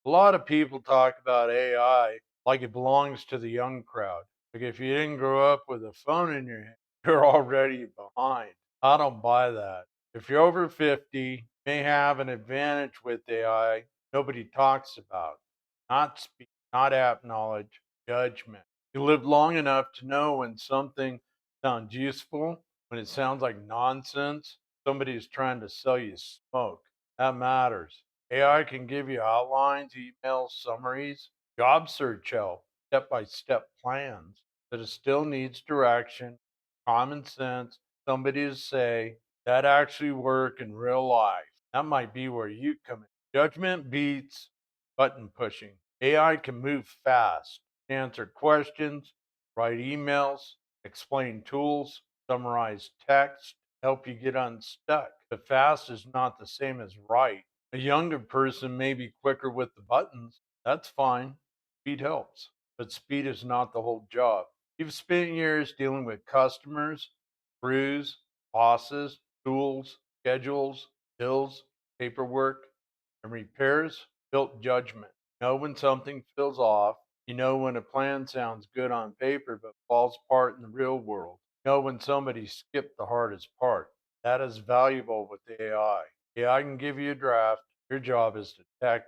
A lot of people talk about AI like it belongs to the young crowd. Like if you didn't grow up with a phone in your hand, you're already behind. I don't buy that. If you're over 50, you may have an advantage with AI nobody talks about. Not speed, not app knowledge, judgment. You live long enough to know when something sounds useful, when it sounds like nonsense, somebody is trying to sell you smoke. That matters. AI can give you outlines, emails, summaries, job search help, step by step plans, but it still needs direction, common sense, somebody to say that actually work in real life. That might be where you come in. Judgment beats button pushing. AI can move fast, answer questions, write emails, explain tools, summarize text, help you get unstuck. But fast is not the same as right. A younger person may be quicker with the buttons. That's fine. Speed helps, but speed is not the whole job. You've spent years dealing with customers, crews, bosses, tools, schedules, bills, paperwork, and repairs. Built judgment. You know when something feels off. You know when a plan sounds good on paper but falls apart in the real world. You know when somebody skipped the hardest part. That is valuable with AI. Yeah, I can give you a draft. Your job is to check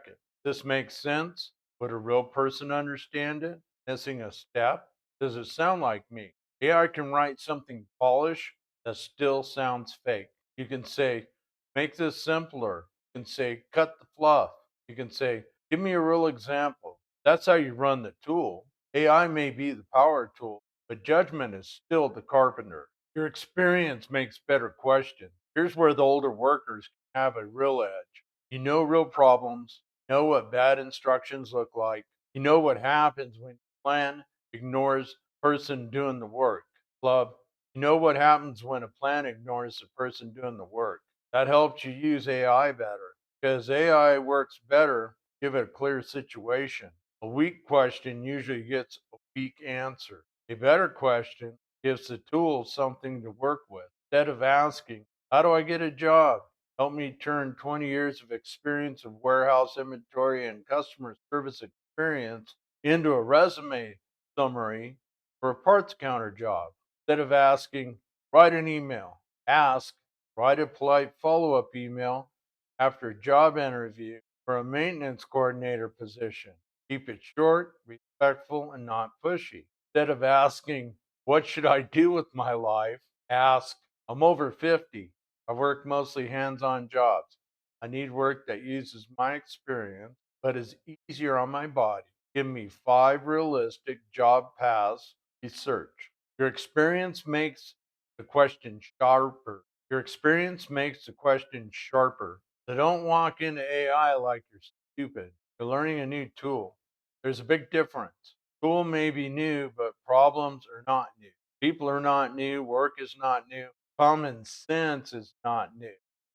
it. This makes sense? Would a real person understand it? Missing a step? Does it sound like me? AI can write something polished that still sounds fake. You can say, make this simpler. You can say, cut the fluff. You can say, give me a real example. That's how you run the tool. AI may be the power tool, but judgment is still the carpenter. Your experience makes better questions. Here's where the older workers can have a real edge. You know real problems, you know what bad instructions look like, you know what happens when your plan ignores the person doing the work. Club, you know what happens when a plan ignores the person doing the work. That helps you use AI better because AI works better. Give it a clear situation. A weak question usually gets a weak answer. A better question gives the tool something to work with. Instead of asking, how do I get a job? Help me turn 20 years of experience of warehouse inventory and customer service experience into a resume summary for a parts counter job. Instead of asking, write an email, ask, write a polite follow up email after a job interview for a maintenance coordinator position. Keep it short, respectful, and not pushy. Instead of asking, what should I do with my life? Ask, I'm over 50. I work mostly hands on jobs. I need work that uses my experience but is easier on my body. Give me 5 realistic job paths. Research. Your experience makes the question sharper. Your experience makes the question sharper. So don't walk into AI like you're stupid. You're learning a new tool. There's a big difference. Tool may be new, but problems are not new. People are not new. Work is not new. Common sense is not new.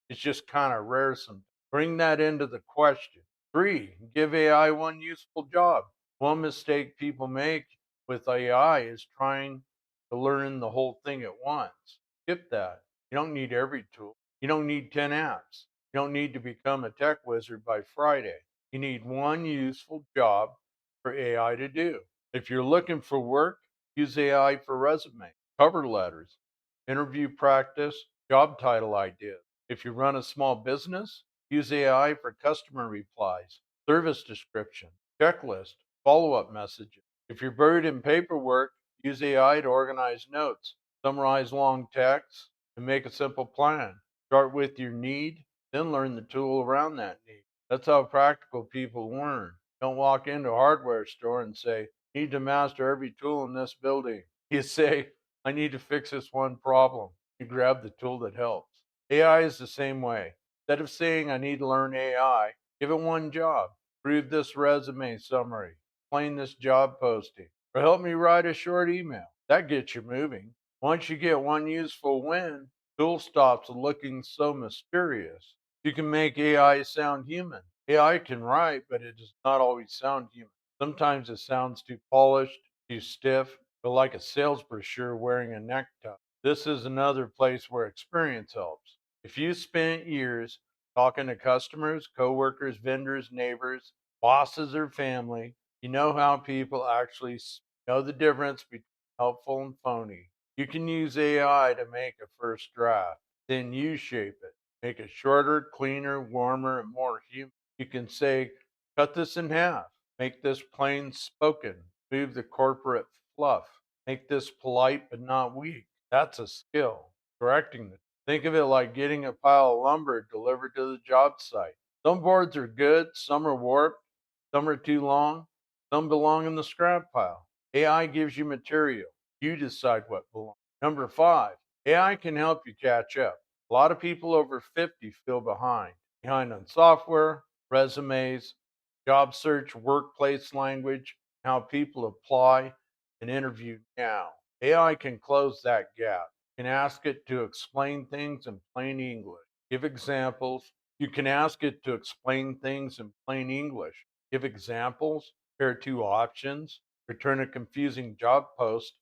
It's just kind of rare sometimes. Bring that into the question. 3, give AI one useful job. One mistake people make with AI is trying to learn the whole thing at once. Skip that. You don't need every tool. You don't need 10 apps. You don't need to become a tech wizard by Friday. You need one useful job for AI to do. If you're looking for work, use AI for resume, cover letters, interview practice, job title ideas. If you run a small business, use AI for customer replies, service description, checklist, follow up messages. If you're buried in paperwork, use AI to organize notes, summarize long texts, and make a simple plan. Start with your need, then learn the tool around that need. That's how practical people learn. Don't walk into a hardware store and say, need to master every tool in this building. You say, I need to fix this one problem. You grab the tool that helps. AI is the same way. Instead of saying, I need to learn AI, give it one job. Read this resume summary, explain this job posting, or help me write a short email. That gets you moving. Once you get one useful win, tool stops looking so mysterious. You can make AI sound human. AI can write, but it does not always sound human. Sometimes it sounds too polished, too stiff, but like a sales brochure wearing a necktie. This is another place where experience helps. If you spent years talking to customers, coworkers, vendors, neighbors, bosses, or family. You know how people actually know the difference between helpful and phony. You can use AI to make a first draft, then you shape it. Make it shorter, cleaner, warmer, and more human. You can say, cut this in half, make this plain spoken, move the corporate fluff, make this polite but not weak. That's a skill. Correcting the Think of it like getting a pile of lumber delivered to the job site. Some boards are good, some are warped, some are too long, some belong in the scrap pile. AI gives you material. You decide what belongs. Number five, AI can help you catch up. A lot of people over 50 feel behind on software, resumes, job search, workplace language, how people apply and interview now. AI can close that gap. You can ask it to explain things in plain English. Give examples. You can ask it to explain things in plain English. Give examples, compare two options, return a confusing job post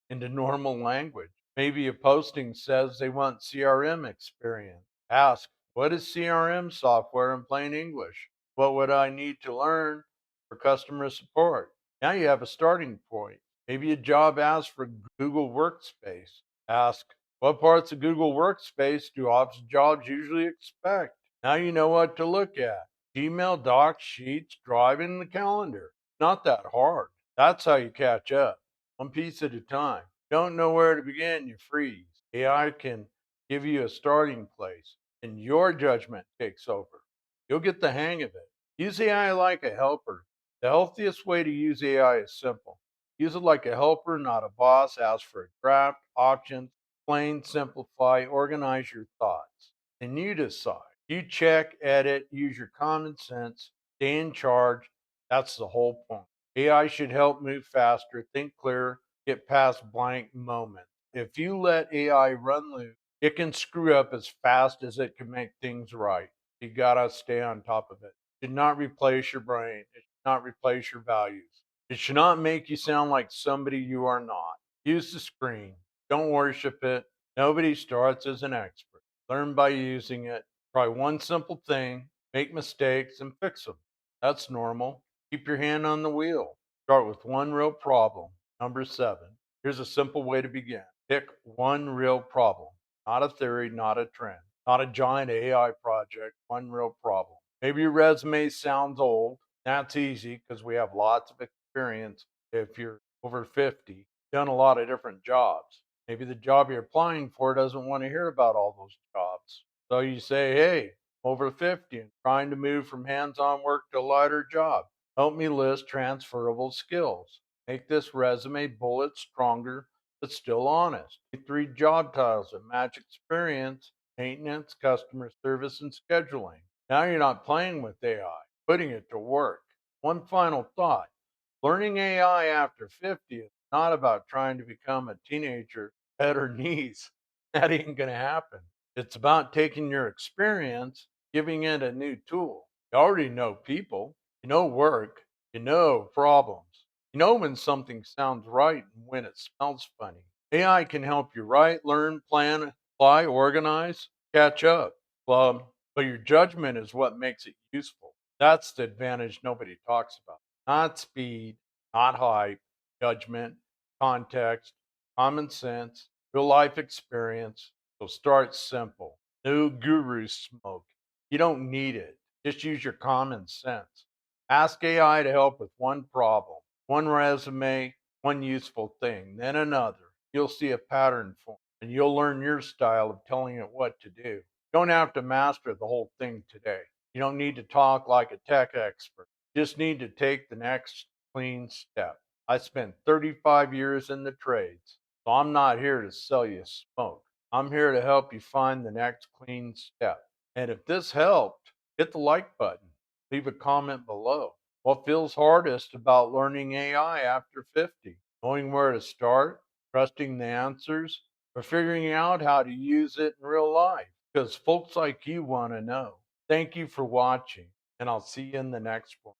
into normal language. Maybe a posting says they want CRM experience. Ask, what is CRM software in plain English? What would I need to learn for customer support? Now you have a starting point. Maybe a job asks for Google Workspace. Ask, what parts of Google Workspace do office jobs usually expect? Now you know what to look at. Gmail, Docs, Sheets, Drive, and the calendar. Not that hard. That's how you catch up, one piece at a time. Don't know where to begin, you freeze. AI can give you a starting place, and your judgment takes over. You'll get the hang of it. Use AI like a helper. The healthiest way to use AI is simple. Use it like a helper, not a boss. Ask for a draft, options, plain, simplify, organize your thoughts. And you decide. You check, edit, use your common sense, stay in charge. That's the whole point. AI should help move faster, think clearer, get past blank moments. If you let AI run loose, it can screw up as fast as it can make things right. You gotta stay on top of it. It should not replace your brain. It should not replace your values. It should not make you sound like somebody you are not. Use the screen. Don't worship it. Nobody starts as an expert. Learn by using it. Try one simple thing, make mistakes, and fix them. That's normal. Keep your hand on the wheel. Start with one real problem. Number seven. Here's a simple way to begin. Pick one real problem, not a theory, not a trend, not a giant AI project, one real problem. Maybe your resume sounds old. That's easy because we have lots of experience. If you're over 50, done a lot of different jobs. Maybe the job you're applying for doesn't want to hear about all those jobs. So you say, hey, over 50 and trying to move from hands on work to a lighter job. Help me list transferable skills. Make this resume bullet stronger but still honest. Three job titles that match experience, maintenance, customer service, and scheduling. Now you're not playing with AI, putting it to work. One final thought. Learning AI after 50 is not about trying to become a teenager at her knees. That ain't going to happen. It's about taking your experience, giving it a new tool. You already know people, you know work, you know problems. You know when something sounds right and when it smells funny. AI can help you write, learn, plan, apply, organize, catch up. But your judgment is what makes it useful. That's the advantage nobody talks about. Not speed, not hype, judgment, context, common sense, real life experience. So start simple. No guru smoke. You don't need it. Just use your common sense. Ask AI to help with one problem, one resume, one useful thing, then another. You'll see a pattern form, and you'll learn your style of telling it what to do. You don't have to master the whole thing today. You don't need to talk like a tech expert. You just need to take the next clean step. I spent 35 years in the trades, so I'm not here to sell you smoke. I'm here to help you find the next clean step. And if this helped, hit the like button. Leave a comment below. What feels hardest about learning AI after 50? Knowing where to start, trusting the answers, or figuring out how to use it in real life? Because folks like you want to know. Thank you for watching, and I'll see you in the next one.